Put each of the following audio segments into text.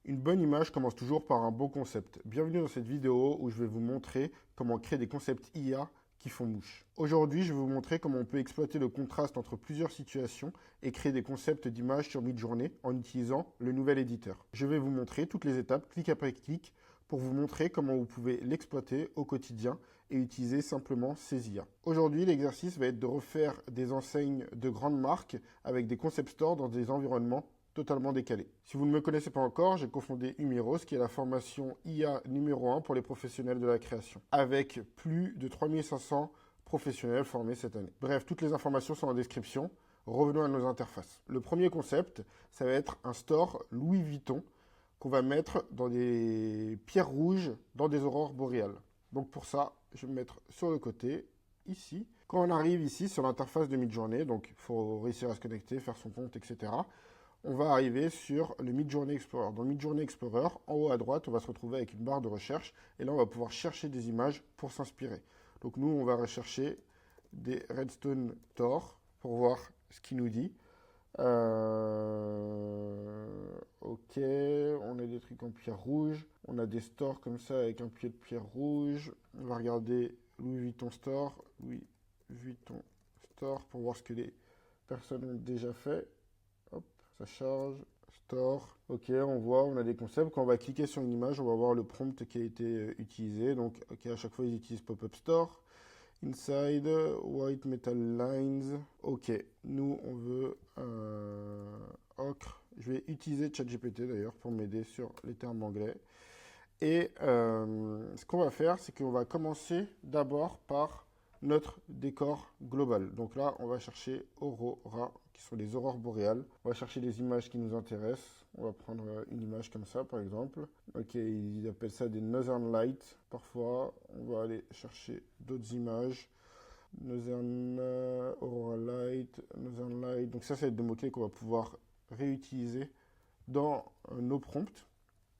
Une bonne image commence toujours par un bon concept. Bienvenue dans cette vidéo où je vais vous montrer comment créer des concepts IA qui font mouche. Aujourd'hui, je vais vous montrer comment on peut exploiter le contraste entre plusieurs situations et créer des concepts d'images sur Midjourney en utilisant le nouvel éditeur. Je vais vous montrer toutes les étapes, clic après clic, pour vous montrer comment vous pouvez l'exploiter au quotidien et utiliser simplement ces IA. Aujourd'hui, l'exercice va être de refaire des enseignes de grandes marques avec des concept stores dans des environnements totalement décalé. Si vous ne me connaissez pas encore, j'ai cofondé Humiros, qui est la formation IA numéro 1 pour les professionnels de la création, avec plus de 3500 professionnels formés cette année. Bref, toutes les informations sont en description. Revenons à nos interfaces. Le premier concept, ça va être un store Louis Vuitton qu'on va mettre dans des pierres rouges dans des aurores boréales. Donc pour ça, je vais me mettre sur le côté, ici. Quand on arrive ici sur l'interface de Midjourney, donc il faut réussir à se connecter, faire son compte, etc., on va arriver sur le Midjourney Explorer. Dans le Midjourney Explorer, en haut à droite, on va se retrouver avec une barre de recherche. Et là, on va pouvoir chercher des images pour s'inspirer. Donc nous, on va rechercher des Redstone Thor pour voir ce qu'il nous dit. Ok, on a des trucs en pierre rouge. On a des stores comme ça avec un pied de pierre rouge. On va regarder Louis Vuitton Store. Louis Vuitton Store pour voir ce que les personnes ont déjà fait. Hop, ça charge. Store. Ok, on voit, on a des concepts. Quand on va cliquer sur une image, on va voir le prompt qui a été utilisé. Donc, ok, à chaque fois, ils utilisent Pop-up Store. Inside, white metal lines. Ok, nous, on veut ocre. Je vais utiliser ChatGPT d'ailleurs pour m'aider sur les termes anglais. Et ce qu'on va faire, c'est qu'on va commencer d'abord par notre décor global. Donc là, on va chercher Aurora, qui sont les aurores boréales. On va chercher des images qui nous intéressent. On va prendre une image comme ça, par exemple. Ok, ils appellent ça des Northern Lights. Parfois, on va aller chercher d'autres images. Northern Aurora Light, Northern Light. Donc ça va être des mots-clés qu'on va pouvoir réutiliser dans nos prompts.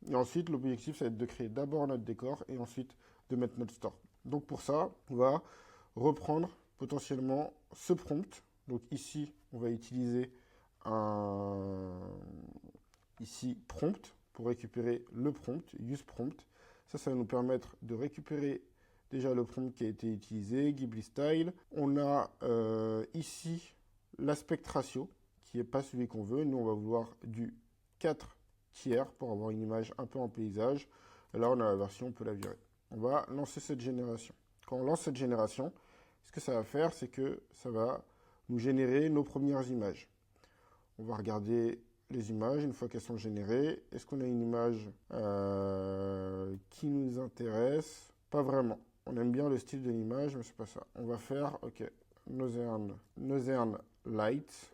Et ensuite, l'objectif, ça va être de créer d'abord notre décor et ensuite de mettre notre store. Donc pour ça, on va reprendre potentiellement ce prompt. Donc ici, on va utiliser un ici prompt pour récupérer le prompt, use prompt. Ça va nous permettre de récupérer déjà le prompt qui a été utilisé, Ghibli Style. On a ici l'aspect ratio qui n'est pas celui qu'on veut. Nous, on va vouloir du 4 tiers pour avoir une image un peu en paysage. Et là, on a la version, on peut la virer. On va lancer cette génération. Quand on lance cette génération, ce que ça va faire, c'est que ça va nous générer nos premières images. On va regarder les images une fois qu'elles sont générées. Est-ce qu'on a une image qui nous intéresse? Pas vraiment. On aime bien le style de l'image, mais c'est pas ça. On va faire, ok, Northern Light,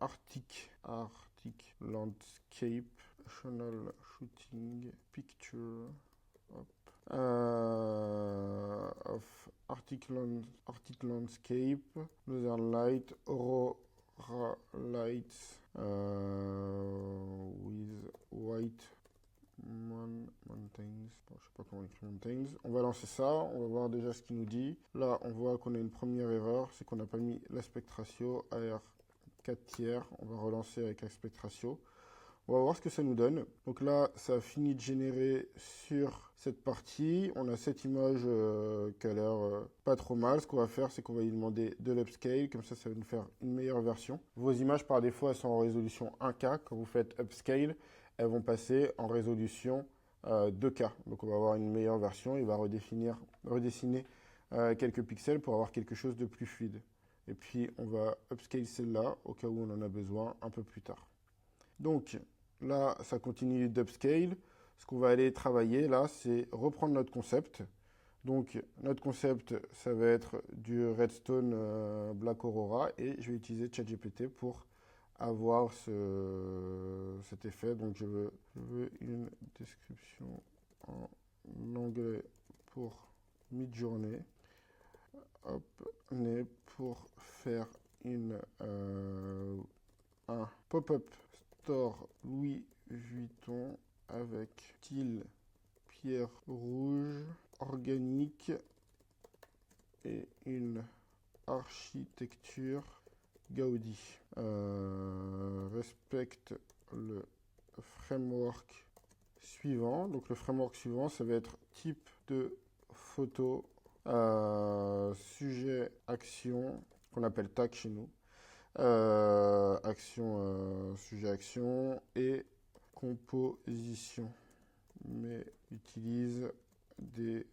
Arctic Landscape, National Shooting Picture, hop, of Arctic Landscape, Northern Light, Aurora Lights, with white mountains. Bon, je sais pas comment écrire mountains. On va lancer ça, on va voir déjà ce qu'il nous dit. Là, on voit qu'on a une première erreur, c'est qu'on n'a pas mis l'aspect ratio AR 4 tiers. On va relancer avec aspect ratio. On va voir ce que ça nous donne. Donc là, ça a fini de générer sur cette partie. On a cette image qui a l'air pas trop mal. Ce qu'on va faire, c'est qu'on va lui demander de l'upscale. Comme ça va nous faire une meilleure version. Vos images, par défaut, elles sont en résolution 1K. Quand vous faites upscale, elles vont passer en résolution 2K. Donc on va avoir une meilleure version. Il va redessiner quelques pixels pour avoir quelque chose de plus fluide. Et puis, on va upscale celle-là au cas où on en a besoin un peu plus tard. Donc, là, ça continue d'upscale. Ce qu'on va aller travailler, là, c'est reprendre notre concept. Donc, notre concept, ça va être du Redstone Black Aurora. Et je vais utiliser ChatGPT pour avoir cet effet. Donc, je veux une description en anglais pour Midjourney. Hop, on est pour faire un pop-up store Louis Vuitton avec style pierre rouge, organique et une architecture Gaudi. Respecte le framework suivant. Donc le framework suivant, ça va être type de photo, sujet, action, qu'on appelle tag chez nous. Action, sujet, action et composition. Mais utilise des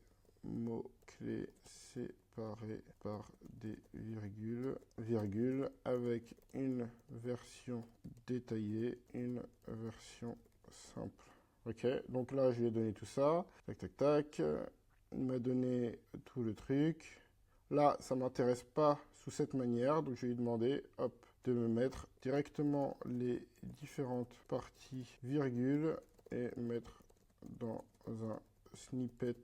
mots-clés séparés par des virgules, avec une version détaillée, une version simple. Ok, donc là, je lui ai donné tout ça. Tac, tac, tac. Il m'a donné tout le truc. Là, ça ne m'intéresse pas sous cette manière, donc je vais lui demander, hop, de me mettre directement les différentes parties virgules et mettre dans un snippet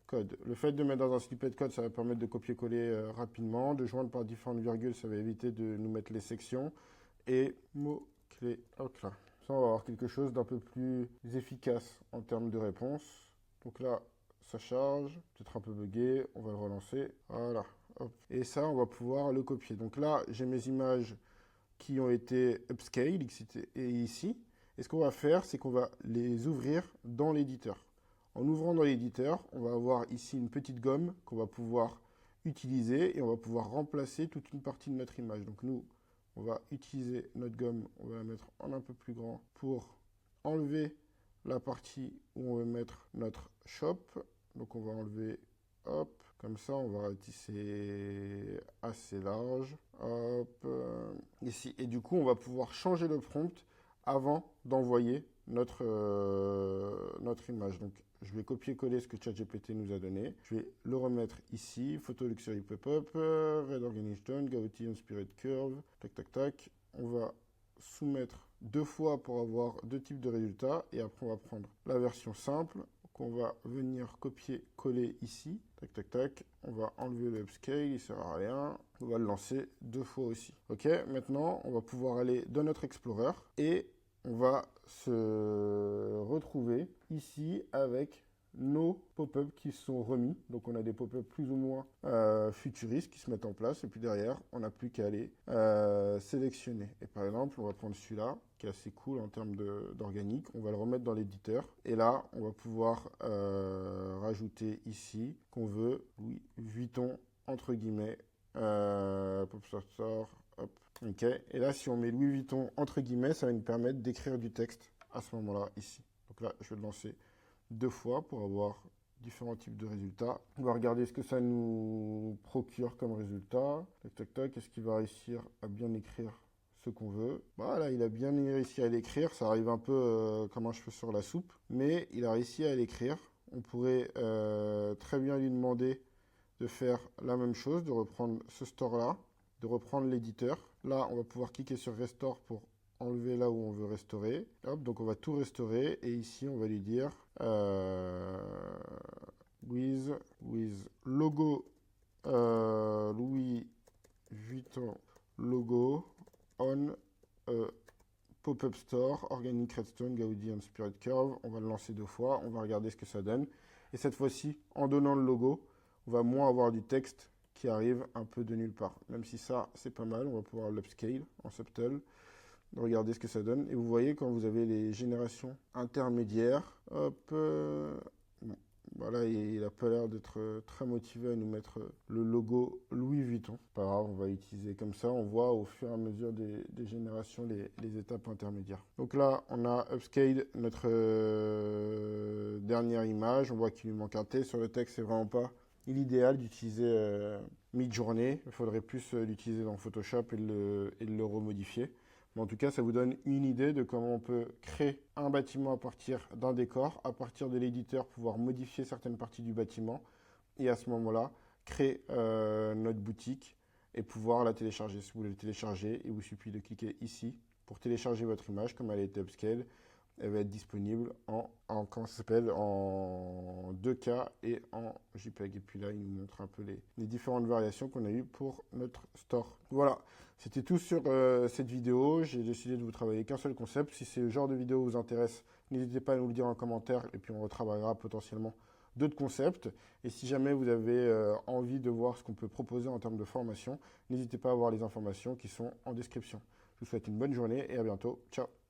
code. Le fait de mettre dans un snippet code, ça va permettre de copier-coller rapidement, de joindre par différentes virgules, ça va éviter de nous mettre les sections, et mots-clés. Hop là. Ça, on va avoir quelque chose d'un peu plus efficace en termes de réponse. Donc là, ça charge, peut-être un peu bugué, on va le relancer, voilà. Hop. Et ça, on va pouvoir le copier. Donc là, j'ai mes images qui ont été upscale ici. Et ce qu'on va faire, c'est qu'on va les ouvrir dans l'éditeur. En ouvrant dans l'éditeur, on va avoir ici une petite gomme qu'on va pouvoir utiliser et on va pouvoir remplacer toute une partie de notre image. Donc nous, on va utiliser notre gomme, on va la mettre en un peu plus grand pour enlever la partie où on veut mettre notre shop. Donc on va enlever, hop, comme ça on va ratisser assez large, hop, ici. Et du coup on va pouvoir changer le prompt avant d'envoyer notre image. Donc je vais copier-coller ce que ChatGPT nous a donné. Je vais le remettre ici, Photo Luxury Pop-up, Red Organic Tone, Gauty Inspired Curve, tac tac tac. On va soumettre 2 fois pour avoir 2 types de résultats et après on va prendre la version simple qu'on va venir copier-coller ici, tac tac tac, on va enlever le upscale, il ne sert à rien, on va le lancer 2 fois aussi. Ok, maintenant on va pouvoir aller dans notre Explorer et on va se retrouver ici avec nos pop-up qui sont remis. Donc on a des pop-up plus ou moins futuristes qui se mettent en place et puis derrière on n'a plus qu'à aller sélectionner. Et par exemple on va prendre celui-là qui est assez cool en termes d'organique, on va le remettre dans l'éditeur et là on va pouvoir rajouter ici qu'on veut Louis Vuitton entre guillemets Pop Store, hop. Ok, et là si on met Louis Vuitton entre guillemets, ça va nous permettre d'écrire du texte à ce moment-là ici. Donc là je vais le lancer 2 fois pour avoir différents types de résultats. On va regarder ce que ça nous procure comme résultat. Tac tac tac, est-ce qu'il va réussir à bien écrire ce qu'on veut? Voilà, il a bien réussi à l'écrire, ça arrive un peu comme un cheveu sur la soupe, mais il a réussi à l'écrire. On pourrait très bien lui demander de faire la même chose, de reprendre ce store-là, de reprendre l'éditeur. Là, on va pouvoir cliquer sur Restore pour enlever là où on veut restaurer. Hop, donc on va tout restaurer et ici on va lui dire with logo Louis Vuitton logo on pop-up store Organic Redstone Gaudi Inspired Curve. On va le lancer 2 fois, on va regarder ce que ça donne. Et cette fois-ci, en donnant le logo, on va moins avoir du texte qui arrive un peu de nulle part. Même si ça, c'est pas mal, on va pouvoir l'upscale en subtle. Regardez ce que ça donne. Et vous voyez quand vous avez les générations intermédiaires, hop, bon, voilà, il n'a pas l'air d'être très motivé à nous mettre le logo Louis Vuitton. Pas grave, on va utiliser comme ça. On voit au fur et à mesure des générations les étapes intermédiaires. Donc là, on a upscaled notre dernière image. On voit qu'il lui manque un T sur le texte. C'est vraiment pas l'idéal d'utiliser Midjourney. Il faudrait plus l'utiliser dans Photoshop et le remodifier. Mais en tout cas, ça vous donne une idée de comment on peut créer un bâtiment à partir d'un décor, à partir de l'éditeur, pouvoir modifier certaines parties du bâtiment et à ce moment-là, créer notre boutique et pouvoir la télécharger. Si vous voulez la télécharger, il vous suffit de cliquer ici pour télécharger votre image comme elle a été upscale. Elle va être disponible en 2K et en JPEG. Et puis là, il nous montre un peu les différentes variations qu'on a eues pour notre store. Voilà, c'était tout sur cette vidéo. J'ai décidé de vous travailler qu'un seul concept. Si ce genre de vidéo vous intéresse, n'hésitez pas à nous le dire en commentaire et puis on retravaillera potentiellement d'autres concepts. Et si jamais vous avez envie de voir ce qu'on peut proposer en termes de formation, n'hésitez pas à voir les informations qui sont en description. Je vous souhaite une bonne journée et à bientôt. Ciao!